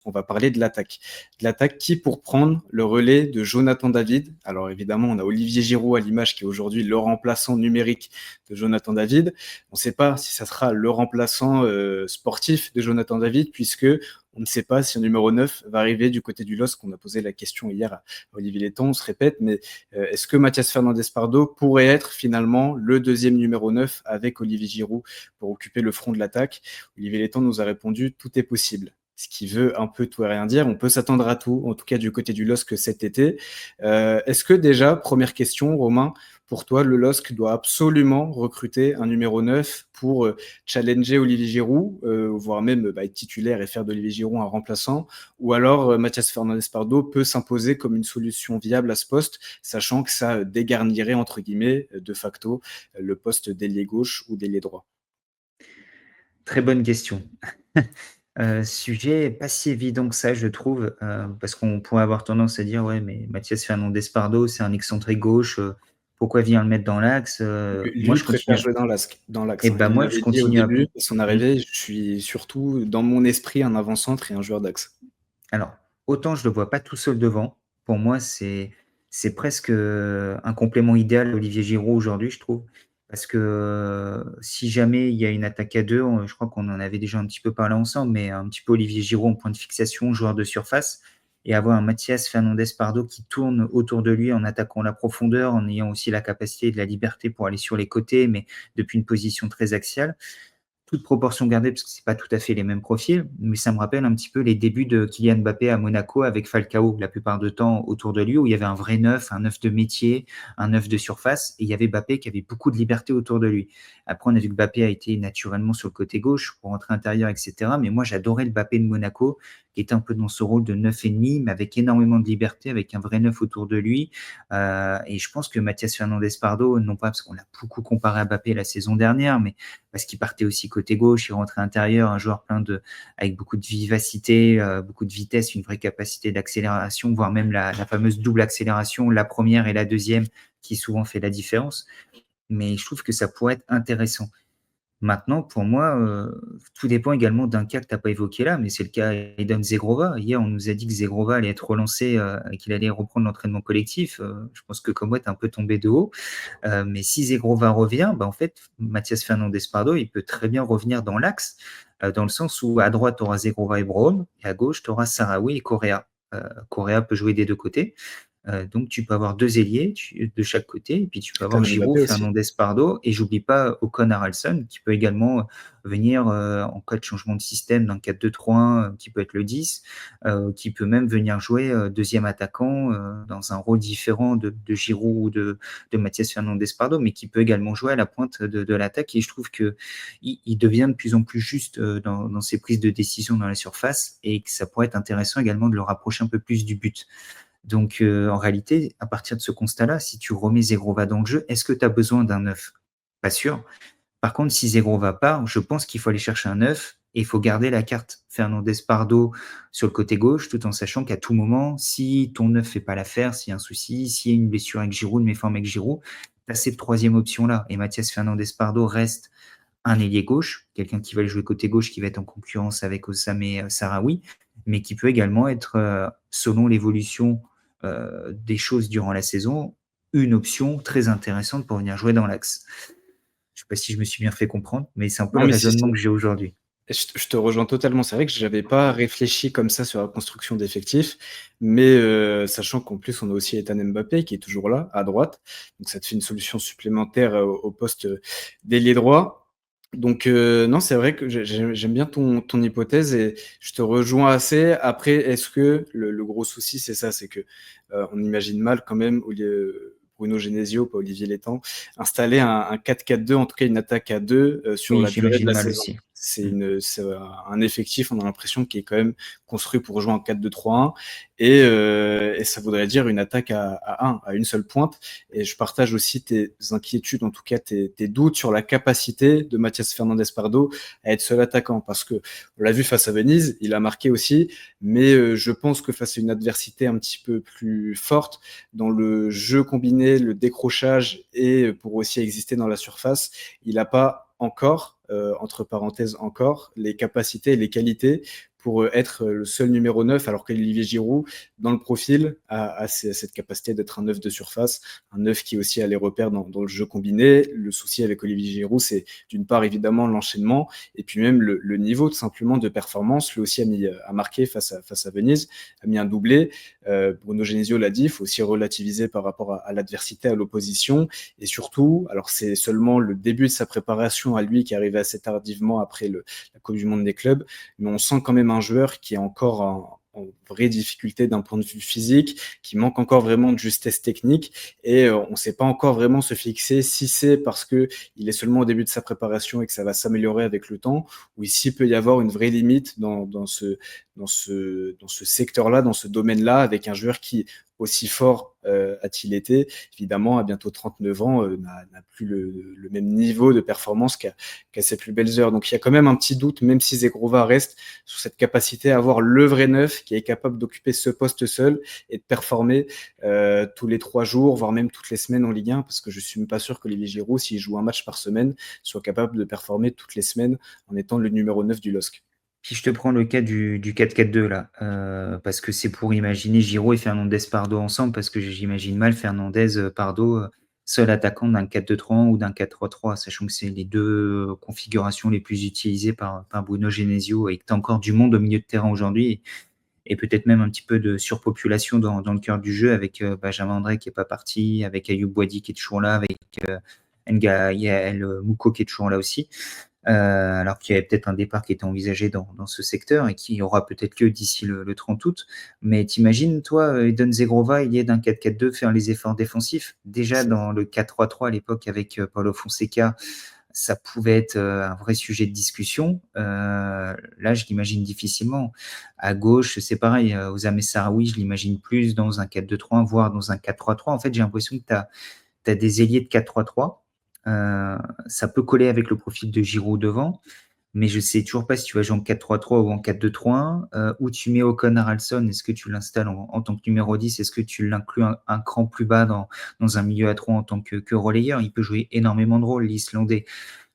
on va parler de l'attaque. De l'attaque qui pour prendre le relais de Jonathan David. Alors évidemment, on a Olivier Giroud à l'image qui est aujourd'hui le remplaçant numérique de Jonathan David. On ne sait pas si ça sera le remplaçant sportif de Jonathan David, puisque on ne sait pas si un numéro 9 va arriver du côté du LOSC. On a posé la question hier à Olivier Letton, on se répète, mais est-ce que Mathias Fernandez-Pardo pourrait être finalement le deuxième numéro 9 avec Olivier Giroud pour occuper le front de l'attaque? Olivier Letton nous a répondu, tout est possible. Ce qui veut un peu tout et rien dire. On peut s'attendre à tout, en tout cas du côté du LOSC cet été. Est-ce que déjà, première question, Romain, pour toi, le LOSC doit absolument recruter un numéro 9 pour challenger Olivier Giroud, voire même être titulaire et faire d'Olivier Giroud un remplaçant, ou alors Mathias Fernandez-Pardo peut s'imposer comme une solution viable à ce poste, sachant que ça dégarnirait, entre guillemets, de facto, le poste d'ailier gauche ou d'ailier droit? Très bonne question. Sujet pas si évident que ça, je trouve, parce qu'on pourrait avoir tendance à dire: «Ouais, mais Mathias Fernandes-Pardo, c'est un excentré gauche, pourquoi vient le mettre dans l'axe?» Moi, Lui je préfère continue jouer dans l'axe. et Hein. ben, Il moi, je l'avait dit au continue à début de son mmh. arrivée, je suis surtout, dans mon esprit, un avant-centre et un joueur d'axe. Alors, autant je le vois pas tout seul devant. Pour moi, c'est presque, un complément idéal à Olivier Giroud aujourd'hui, je trouve. Parce que, si jamais il y a une attaque à 2, je crois qu'on en avait déjà un petit peu parlé ensemble, mais un petit peu Olivier Giroud en point de fixation, joueur de surface et avoir un Mathias Fernandes-Pardo qui tourne autour de lui en attaquant la profondeur, en ayant aussi la capacité et de la liberté pour aller sur les côtés, mais depuis une position très axiale. Toute proportion gardée, parce que c'est pas tout à fait les mêmes profils, mais ça me rappelle un petit peu les débuts de Kylian Mbappé à Monaco avec Falcao, la plupart du temps autour de lui, où il y avait un vrai neuf, un neuf de métier, un neuf de surface, et il y avait Mbappé qui avait beaucoup de liberté autour de lui. Après, on a vu que Mbappé a été naturellement sur le côté gauche pour rentrer intérieur, etc. Mais moi, j'adorais le Mbappé de Monaco, qui était un peu dans ce rôle de neuf et demi, mais avec énormément de liberté, avec un vrai neuf autour de lui. Et je pense que Mathias Fernandez-Pardo, non pas parce qu'on l'a beaucoup comparé à Mbappé la saison dernière, mais parce qu'il partait aussi côté gauche, il rentrait intérieur, un joueur avec beaucoup de vivacité, beaucoup de vitesse, une vraie capacité d'accélération, voire même la fameuse double accélération, la première et la deuxième, qui souvent fait la différence. Mais je trouve que ça pourrait être intéressant. Maintenant, pour moi, tout dépend également d'un cas que tu as pas évoqué là, mais c'est le cas d'Edon Zegrova. Hier, on nous a dit que Zegrova allait être relancé, et qu'il allait reprendre l'entraînement collectif. Je pense que comme moi, tu es un peu tombé de haut. Mais si Zegrova revient, bah, en fait, Mathias Fernandes-Pardo, il peut très bien revenir dans l'axe, dans le sens où à droite, tu auras Zegrova et Brown, et à gauche, tu auras Sahraoui et Correa. Correa peut jouer des 2 côtés. Donc tu peux avoir 2 ailiers de chaque côté et puis tu peux avoir Kylian Giroud, Mbappé aussi. Fernandes, Pardo et j'oublie pas Ocon Haralson qui peut également venir, en cas de changement de système d'un 4-2-3-1, qui peut être le 10, qui peut même venir jouer, 2e attaquant, dans un rôle différent de Giroud ou de Mathias Fernandes-Pardo, mais qui peut également jouer à la pointe de l'attaque et je trouve qu'il devient de plus en plus juste, dans ses prises de décision dans la surface et que ça pourrait être intéressant également de le rapprocher un peu plus du but. Donc, en réalité, à partir de ce constat-là, si tu remets Zegrova dans le jeu, est-ce que tu as besoin d'un neuf? Pas sûr. Par contre, si Zegrova part, je pense qu'il faut aller chercher un neuf et il faut garder la carte Fernandes-Pardo sur le côté gauche, tout en sachant qu'à tout moment, si ton neuf fait pas l'affaire, s'il y a un souci, s'il y a une blessure avec Giroud, une méforme avec Giroud, tu as cette troisième option-là. Et Mathias Fernandes-Pardo reste un ailier gauche, quelqu'un qui va aller jouer côté gauche, qui va être en concurrence avec Osame Sarawi, mais qui peut également être, selon l'évolution des choses durant la saison, une option très intéressante pour venir jouer dans l'axe. Je ne sais pas si je me suis bien fait comprendre, mais c'est un peu Non, le mais si, raisonnement si. que j'ai aujourd'hui. Je te rejoins totalement. C'est vrai que j'avais pas réfléchi comme ça sur la construction d'effectifs, mais sachant qu'en plus on a aussi Ethan Mbappé qui est toujours là à droite, donc ça te fait une solution supplémentaire au poste d'ailier droit. Donc non, c'est vrai que j'aime bien ton hypothèse et je te rejoins assez. Après, est-ce que le gros souci c'est ça, c'est que on imagine mal quand même Bruno Genesio, pas Olivier Létang, installer un 4-4-2, en tout cas une attaque à deux sur Oui, la durée de j'imagine la mal saison. aussi. C'est un effectif, on a l'impression, qui est quand même construit pour jouer en 4-2-3-1 et ça voudrait dire une attaque à une seule pointe. Et je partage aussi tes inquiétudes, en tout cas tes doutes sur la capacité de Mathias Fernandes-Pardo à être seul attaquant, parce que on l'a vu face à Venise, il a marqué aussi, mais je pense que face à une adversité un petit peu plus forte dans le jeu combiné, le décrochage et pour aussi exister dans la surface, il n'a pas encore, entre parenthèses encore, les capacités et les qualités pour être le seul numéro 9, alors qu'Olivier Giroud, dans le profil, a cette capacité d'être un 9 de surface, un 9 qui aussi a les repères dans le jeu combiné. Le souci avec Olivier Giroud, c'est d'une part évidemment l'enchaînement, et puis même le niveau tout simplement de performance. Lui aussi a marqué face à Venise, a mis un doublé. Bruno Genesio l'a dit, il faut aussi relativiser par rapport à l'adversité, à l'opposition, et surtout, alors c'est seulement le début de sa préparation à lui qui arrivait assez tardivement après la Coupe du Monde des clubs, mais on sent quand même un joueur qui est encore en vraie difficulté d'un point de vue physique, qui manque encore vraiment de justesse technique, et on ne sait pas encore vraiment se fixer si c'est parce que il est seulement au début de sa préparation et que ça va s'améliorer avec le temps, ou s'il peut y avoir une vraie limite dans ce secteur-là, dans ce domaine-là, avec un joueur qui, aussi fort a-t-il été, évidemment, à bientôt 39 ans, n'a plus le même niveau de performance qu'à ses plus belles heures. Donc il y a quand même un petit doute, même si Zegrova reste, sur cette capacité à avoir le vrai neuf qui est capable d'occuper ce poste seul et de performer tous les 3 jours, voire même toutes les semaines en Ligue 1, parce que je suis même pas sûr qu'Olivier Giroud, s'il joue un match par semaine, soit capable de performer toutes les semaines en étant le numéro 9 du LOSC. Si je te prends le cas du 4-4-2 là, parce que c'est pour imaginer Giroud et Fernandez Pardo ensemble, parce que j'imagine mal Fernandez, Pardo, seul attaquant d'un 4-2-3-1 ou d'un 4-3-3, sachant que c'est les 2 configurations les plus utilisées par Bruno Genesio et que tu as encore du monde au milieu de terrain aujourd'hui et peut-être même un petit peu de surpopulation dans le cœur du jeu avec Benjamin André qui est pas parti, avec Ayoub Boadi qui est toujours là, avec Ngaïel Mouko qui est toujours là aussi. Alors qu'il y avait peut-être un départ qui était envisagé dans ce secteur et qui aura peut-être lieu d'ici le 30 août. Mais t'imagines, toi, Edon Zegrova, il est d'un 4-4-2 faire les efforts défensifs. Déjà dans le 4-3-3 à l'époque avec Paulo Fonseca, ça pouvait être un vrai sujet de discussion. Là, je l'imagine difficilement. À gauche, c'est pareil. Oussama Sarawi, je l'imagine plus dans un 4-2-3-1, voire dans un 4-3-3. En fait, j'ai l'impression que tu as des ailiers de 4-3-3. Ça peut coller avec le profil de Giroud devant, mais je sais toujours pas si tu vas jouer en 4-3-3 ou en 4-2-3-1. Où tu mets Ocon Haraldsson, est-ce que tu l'installes en tant que numéro 10? Est-ce que tu l'inclus un cran plus bas dans un milieu à 3 en tant que relayeur? Il peut jouer énormément de rôles, l'Islandais.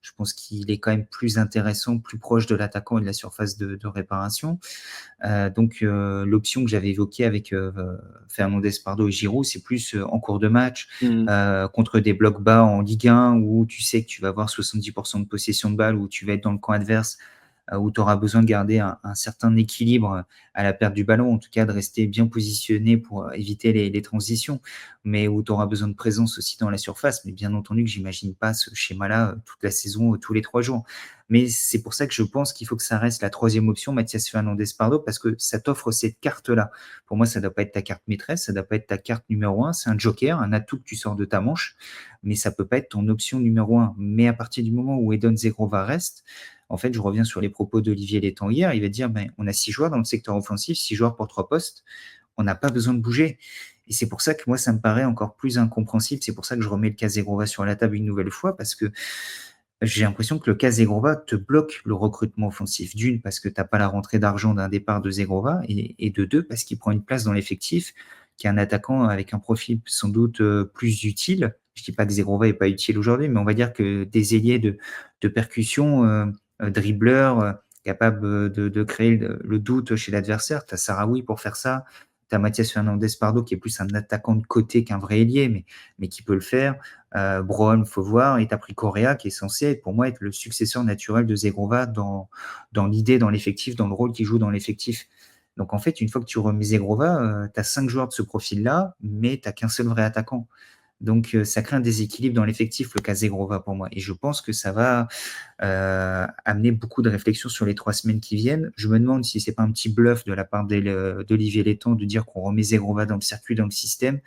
Je pense qu'il est quand même plus intéressant, plus proche de l'attaquant et de la surface de réparation. Donc l'option que j'avais évoquée avec Fernandez Pardo et Giroud, c'est plus en cours de match, contre des blocs bas en Ligue 1 où tu sais que tu vas avoir 70% de possession de balle, où tu vas être dans le camp adverse, où tu auras besoin de garder un certain équilibre à la perte du ballon, en tout cas de rester bien positionné pour éviter les transitions, mais où tu auras besoin de présence aussi dans la surface. Mais bien entendu que j'imagine pas ce schéma-là toute la saison, tous les 3 jours. Mais c'est pour ça que je pense qu'il faut que ça reste la 3e option, Mathias Fernandez Pardo, parce que ça t'offre cette carte-là. Pour moi, ça ne doit pas être ta carte maîtresse, ça ne doit pas être ta carte numéro 1, c'est un joker, un atout que tu sors de ta manche, mais ça ne peut pas être ton option numéro 1. Mais à partir du moment où Edon Zegrova reste, en fait, je reviens sur les propos d'Olivier Létang hier, il va dire, on a 6 joueurs dans le secteur offensif, 6 joueurs pour 3 postes, on n'a pas besoin de bouger. Et c'est pour ça que moi, ça me paraît encore plus incompréhensible. C'est pour ça que je remets le cas Zegrova sur la table une nouvelle fois, parce que j'ai l'impression que le cas Zegrova te bloque le recrutement offensif. D'une, parce que tu n'as pas la rentrée d'argent d'un départ de Zegrova, et de deux, parce qu'il prend une place dans l'effectif, qui est un attaquant avec un profil sans doute plus utile. Je ne dis pas que Zegrova n'est pas utile aujourd'hui, mais on va dire que des ailiers de percussion, dribbleurs, capables de créer le doute chez l'adversaire. Tu as Sarawi pour faire ça. Tu as Mathias Fernandez Pardo, qui est plus un attaquant de côté qu'un vrai ailier, mais qui peut le faire. Brown, il faut voir, et tu as pris Correa, qui est censé être, pour moi, être le successeur naturel de Zegrova dans l'idée, dans l'effectif, dans le rôle qu'il joue dans l'effectif. Donc en fait, une fois que tu remets Zegrova, tu as 5 joueurs de ce profil-là, mais tu n'as qu'un seul vrai attaquant. Donc ça crée un déséquilibre dans l'effectif, le cas Zegrova pour moi. Et je pense que ça va amener beaucoup de réflexions sur les 3 semaines qui viennent. Je me demande si c'est pas un petit bluff de la part d'Olivier Létang de dire qu'on remet Zegrova dans le circuit, dans le système,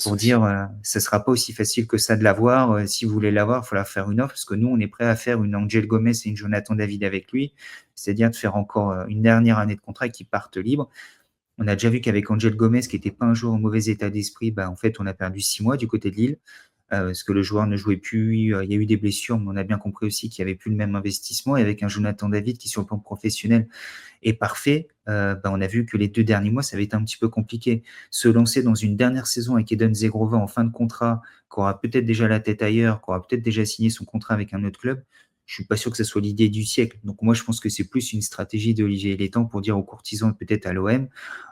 pour dire ce ne sera pas aussi facile que ça de l'avoir. Si vous voulez l'avoir, il faudra faire une offre, parce que nous, on est prêt à faire une Angel Gomez et une Jonathan David avec lui, c'est-à-dire de faire encore une dernière année de contrat et qu'ils partent libres. On a déjà vu qu'avec Angel Gomez, qui n'était pas un joueur en mauvais état d'esprit, en fait, on a perdu 6 mois du côté de Lille, parce que le joueur ne jouait plus, il y a eu des blessures, mais on a bien compris aussi qu'il n'y avait plus le même investissement. Et avec un Jonathan David qui, sur le plan professionnel, est parfait, on a vu que les 2 derniers mois, ça avait été un petit peu compliqué. Se lancer dans une dernière saison avec Edon Zegrova en fin de contrat, qui aura peut-être déjà la tête ailleurs, qui aura peut-être déjà signé son contrat avec un autre club, je suis pas sûr que ce soit l'idée du siècle. Donc moi, je pense que c'est plus une stratégie d'Olivier Létang pour dire aux courtisans et peut-être à l'OM,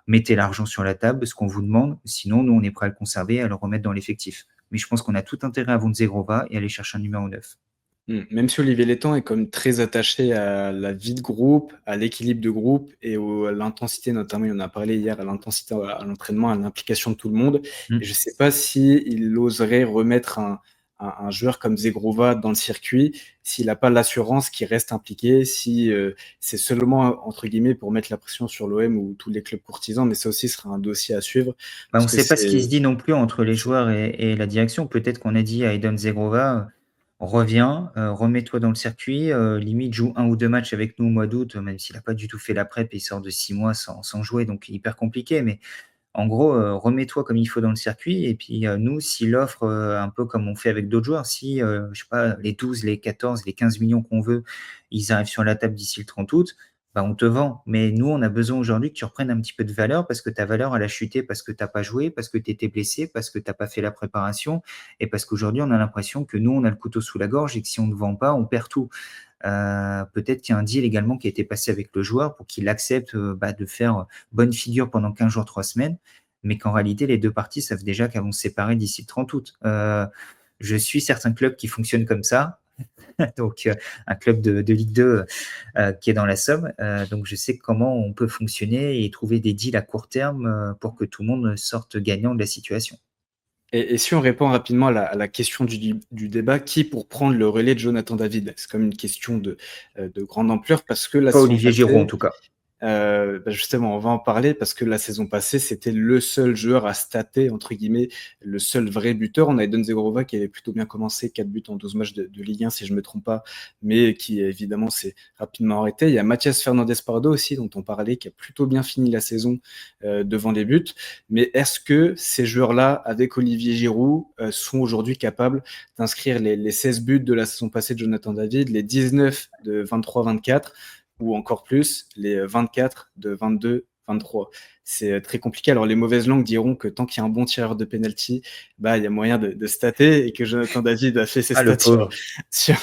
mettez l'argent sur la table, ce qu'on vous demande, sinon nous, on est prêt à le conserver et à le remettre dans l'effectif. Mais je pense qu'on a tout intérêt à vendre Zegrova et aller chercher un numéro 9. Même si Olivier Létang est quand même très attaché à la vie de groupe, à l'équilibre de groupe et à l'intensité, notamment, il en a parlé hier, à l'intensité à l'entraînement, à l'implication de tout le monde. Et je ne sais pas s'il oserait remettre un joueur comme Zegrova dans le circuit, s'il n'a pas l'assurance qu'il reste impliqué, si c'est seulement, entre guillemets, pour mettre la pression sur l'OM ou tous les clubs courtisans, mais ça aussi sera un dossier à suivre. On Parce ne que sait pas ce qui se c'est... dit non plus entre les joueurs et la direction. Peut-être qu'on a dit à Edon Zegrova, reviens, remets-toi dans le circuit, limite joue 1 ou 2 matchs avec nous au mois d'août, même s'il n'a pas du tout fait la prep et il sort de 6 mois sans jouer, donc hyper compliqué. Mais en gros, remets-toi comme il faut dans le circuit et puis, nous, s'il offre, un peu comme on fait avec d'autres joueurs, si, je sais pas, les 12, les 14, les 15 millions qu'on veut, ils arrivent sur la table d'ici le 30 août, bah, on te vend. Mais nous, on a besoin aujourd'hui que tu reprennes un petit peu de valeur parce que ta valeur, elle a chuté parce que tu as pas joué, parce que tu étais blessé, parce que tu as pas fait la préparation et parce qu'aujourd'hui, on a l'impression que nous, on a le couteau sous la gorge et que si on ne vend pas, on perd tout. Peut-être qu'il y a un deal également qui a été passé avec le joueur pour qu'il accepte, de faire bonne figure pendant 15 jours, 3 semaines, mais qu'en réalité, les 2 parties savent déjà qu'elles vont se séparer d'ici le 30 août. Je suis certains clubs qui fonctionnent comme ça, donc un club de Ligue 2 qui est dans la Somme, donc je sais comment on peut fonctionner et trouver des deals à court terme, pour que tout le monde sorte gagnant de la situation. Et si on répond rapidement à la question du débat, qui pour prendre le relais de Jonathan David? C'est comme une question de grande ampleur parce que la Pas saison Olivier Giroud en passée, tout cas. justement, on va en parler parce que la saison passée, c'était le seul joueur à stater, entre guillemets, le seul vrai buteur. On a Edon Zegrova qui avait plutôt bien commencé, 4 buts en 12 matchs de Ligue 1, si je ne me trompe pas, mais qui, évidemment, s'est rapidement arrêté. Il y a Mathias Fernandez Pardo aussi, dont on parlait, qui a plutôt bien fini la saison devant les buts. Mais est-ce que ces joueurs-là, avec Olivier Giroud, sont aujourd'hui capables d'inscrire les 16 buts de la saison passée de Jonathan David, les 19 de 23-24 ou encore plus, les 24 de 22-23. C'est très compliqué. Alors, les mauvaises langues diront que tant qu'il y a un bon tireur de penalty, bah, il y a moyen de stater et que Jonathan David a fait ses Ah le stats pauvre! sur,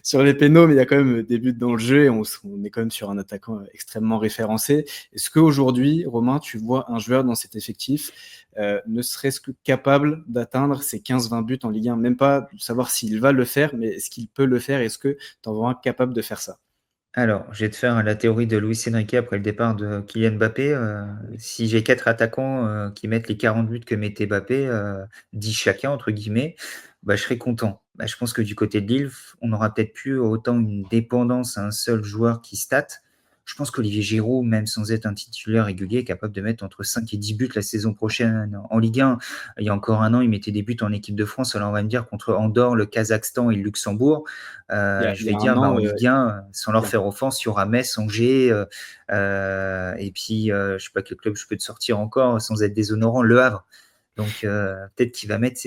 sur les pénaux, mais il y a quand même des buts dans le jeu et on est quand même sur un attaquant extrêmement référencé. Est-ce qu'aujourd'hui, Romain, tu vois un joueur dans cet effectif, ne serait-ce que capable d'atteindre ses 15-20 buts en Ligue 1? Même pas de savoir s'il va le faire, mais est-ce qu'il peut le faire? Est-ce que tu en vois un capable de faire ça? Alors, je vais te faire la théorie de Luis Enrique après le départ de Kylian Mbappé. Si j'ai 4 attaquants, qui mettent les 40 buts que mettait Mbappé, 10 chacun entre guillemets, bah, je serais content. Bah, je pense que du côté de Lille, on aura peut-être plus autant une dépendance à un seul joueur qui stat. Je pense qu'Olivier Giroud, même sans être un titulaire régulier, est capable de mettre entre 5 et 10 buts la saison prochaine en Ligue 1. Il y a encore un an, il mettait des buts en équipe de France. Alors on va me dire contre Andorre, le Kazakhstan et le Luxembourg. Je Il y vais a un dire, bah, an, en Ligue 1, sans leur il y a- faire offense, il y aura Metz, Angers, et puis je sais pas quel club je peux te sortir encore sans être déshonorant, Le Havre. Donc peut-être qu'il va mettre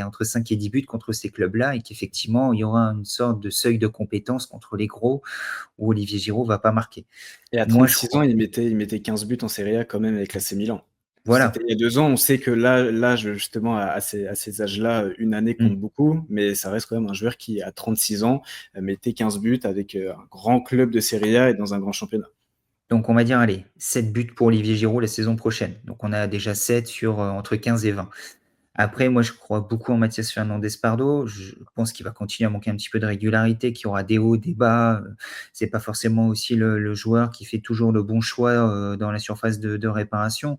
entre 5 et 10 buts contre ces clubs-là et qu'effectivement, il y aura une sorte de seuil de compétence contre les gros où Olivier Giroud va pas marquer. et à Moi, je 36 ans, crois. il mettait 15 buts en Serie A quand même avec l'AC Milan. C'était Voilà. il y a 2 ans. On sait que là justement, à ces âges-là, une année compte Mm. beaucoup, mais ça reste quand même un joueur qui, à 36 ans, mettait 15 buts avec un grand club de Serie A et dans un grand championnat. Donc on va dire, allez, 7 buts pour Olivier Giroud la saison prochaine. Donc on a déjà 7 sur entre 15 et 20. Après, moi, je crois beaucoup en Mathias Fernandez Pardo. Je pense qu'il va continuer à manquer un petit peu de régularité, qu'il y aura des hauts, des bas. C'est pas forcément aussi le joueur qui fait toujours le bon choix dans la surface de réparation.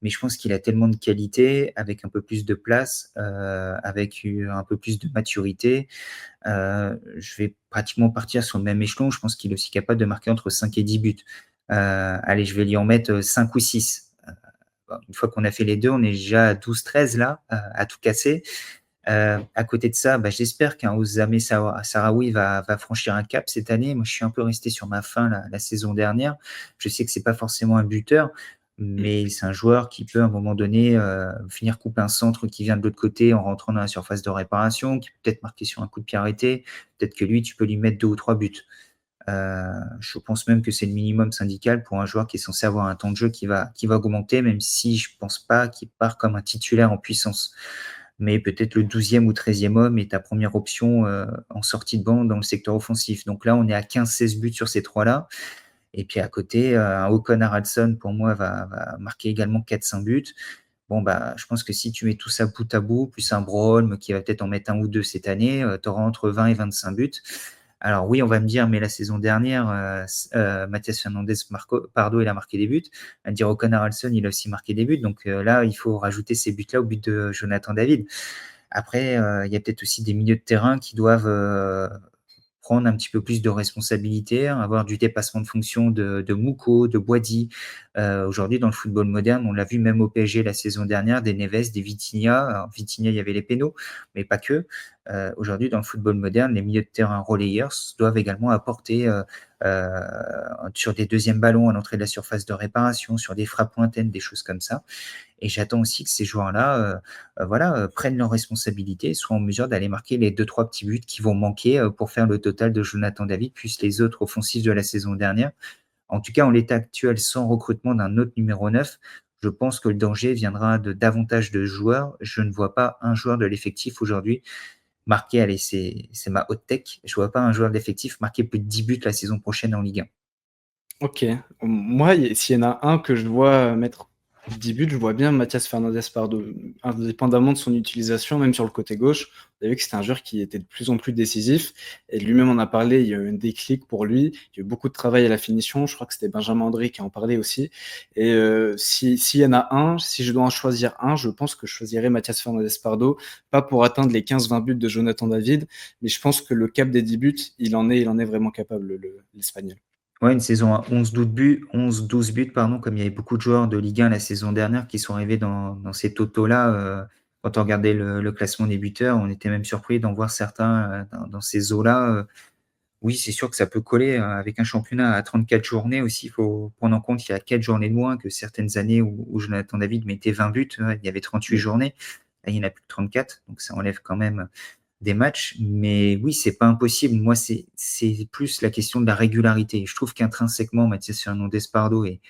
Mais je pense qu'il a tellement de qualité, avec un peu plus de place, avec un peu plus de maturité. Je vais pratiquement partir sur le même échelon. Je pense qu'il est aussi capable de marquer entre 5 et 10 buts. Allez, je vais lui en mettre 5 ou 6. Une fois qu'on a fait les deux, on est déjà à 12-13 là, à tout casser. À côté de ça, j'espère qu'un Ousmane Sahraoui va franchir un cap cette année. Moi, je suis un peu resté sur ma faim la saison dernière. Je sais que c'est pas forcément un buteur, mais c'est un joueur qui peut à un moment donné venir couper un centre qui vient de l'autre côté en rentrant dans la surface de réparation, qui peut peut-être marquer sur un coup de pied arrêté. Peut-être que lui, tu peux lui mettre 2 ou 3 buts. Je pense même que c'est le minimum syndical pour un joueur qui est censé avoir un temps de jeu qui va augmenter, même si je pense pas qu'il part comme un titulaire en puissance. mais peut-être le 12e ou 13e homme est ta première option en sortie de banc dans le secteur offensif. Donc là, on est à 15-16 buts sur ces trois-là. Et puis à côté, un Håkon Haraldsson, pour moi, va marquer également 4-5 buts. Bon, bah, je pense que si tu mets tout ça bout à bout, plus un Broholm qui va peut-être en mettre un ou deux cette année, tu auras entre 20 et 25 buts. Alors oui, on va me dire, mais la saison dernière, Mathias Fernandez Pardo, il a marqué des buts. On va me dire, Håkon Haraldsson, il a aussi marqué des buts. Donc là, il faut rajouter ces buts-là au but de Jonathan David. Après, il y a peut-être aussi des milieux de terrain qui doivent prendre un petit peu plus de responsabilité, avoir du dépassement de fonction de Mouko, de Boady. Aujourd'hui, dans le football moderne, on l'a vu même au PSG la saison dernière, des Neves, des Vitinha. Alors, Vitinha, il y avait les pénaux, mais pas que. Aujourd'hui, dans le football moderne, les milieux de terrain relayeurs doivent également apporter euh, sur des deuxièmes ballons à l'entrée de la surface de réparation, sur des frappes lointaines, des choses comme ça. Et j'attends aussi que ces joueurs-là prennent leurs responsabilités et soient en mesure d'aller marquer les 2-3 petits buts qui vont manquer pour faire le total de Jonathan David, plus les autres offensifs de la saison dernière. En tout cas, en l'état actuel, sans recrutement d'un autre numéro 9, je pense que le danger viendra de davantage de joueurs. Je ne vois pas un joueur de l'effectif aujourd'hui marquer, allez, c'est ma hot tech, je ne vois pas un joueur d'effectif marquer plus de 10 buts la saison prochaine en Ligue 1. Ok. Moi, s'il y en a un que je vois mettre 10 buts, je vois bien Mathias Fernandez Pardo, indépendamment de son utilisation, même sur le côté gauche. Vous avez vu que c'était un joueur qui était de plus en plus décisif. Et lui-même en a parlé, il y a eu un déclic pour lui. Il y a eu beaucoup de travail à la finition. Je crois que c'était Benjamin André qui en parlait aussi. Et s'il y en a un, si je dois en choisir un, je pense que je choisirais Mathias Fernandez Pardo, pas pour atteindre les 15-20 buts de Jonathan David, mais je pense que le cap des 10 buts, il en est vraiment capable, l'Espagnol. Ouais, une saison à 11-12 buts, pardon, comme il y avait beaucoup de joueurs de Ligue 1 la saison dernière qui sont arrivés dans ces totaux-là. Quand on regardait le classement des buteurs, on était même surpris d'en voir certains dans ces eaux-là. Oui, c'est sûr que ça peut coller avec un championnat à 34 journées aussi. Il faut prendre en compte qu'il y a 4 journées de moins que certaines années où Jonathan David mettait 20 buts. Il y avait 38 journées. Là, il n'y en a plus que 34. Donc ça enlève quand même des matchs, mais oui, c'est pas impossible. Moi, c'est plus la question de la régularité. Je trouve qu'intrinsèquement, Mathias Fernandez Pardo est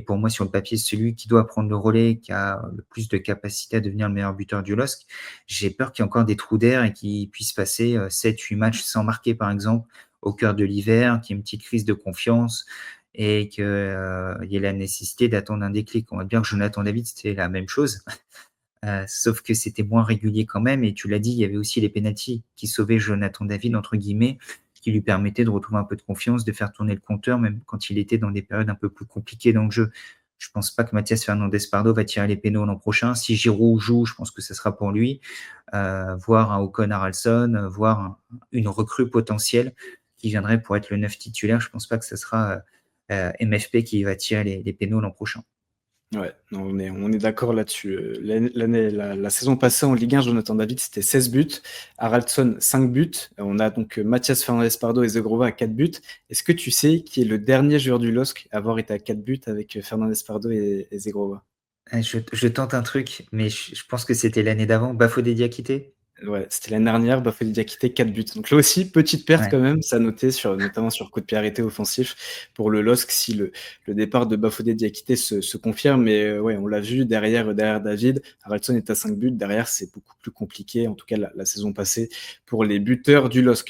pour moi sur le papier celui qui doit prendre le relais, qui a le plus de capacité à devenir le meilleur buteur du LOSC. J'ai peur qu'il y ait encore des trous d'air et qu'il puisse passer 7-8 matchs sans marquer, par exemple, au cœur de l'hiver, qu'il y ait une petite crise de confiance et qu'il y ait la nécessité d'attendre un déclic. On va dire que Jonathan David, c'était la même chose. Sauf que c'était moins régulier quand même. Et tu l'as dit, il y avait aussi les pénaltys qui sauvaient Jonathan David, entre guillemets, qui lui permettaient de retrouver un peu de confiance, de faire tourner le compteur, même quand il était dans des périodes un peu plus compliquées dans le jeu. Je pense pas que Mathias Fernandez Pardo va tirer les pénaux l'an prochain. Si Giroud joue, je pense que ce sera pour lui. Voir un Håkon Haraldsson, voir une recrue potentielle qui viendrait pour être le 9 titulaire. Je pense pas que ce sera MFP qui va tirer les pénaux l'an prochain. Ouais, non, on est d'accord là-dessus. La saison passée en Ligue 1, Jonathan David, c'était 16 buts. Haraldsson, 5 buts. On a donc Mathias Fernandez Pardo et Zegrova à 4 buts. Est-ce que tu sais qui est le dernier joueur du LOSC à avoir été à 4 buts avec Fernandez Pardo et Zegrova? Je tente un truc, mais je pense que c'était l'année d'avant. Bafodé Diakité. Ouais, c'était l'année dernière, Bafodé Diakité, 4 buts. Donc là aussi, petite perte Ouais. quand même, ça notait notamment sur coup de pied arrêté offensif pour le LOSC si le départ de Bafodé Diakité se confirme. Mais ouais, on l'a vu derrière David, Haraldsson est à 5 buts. Derrière, c'est beaucoup plus compliqué, en tout cas la saison passée, pour les buteurs du LOSC.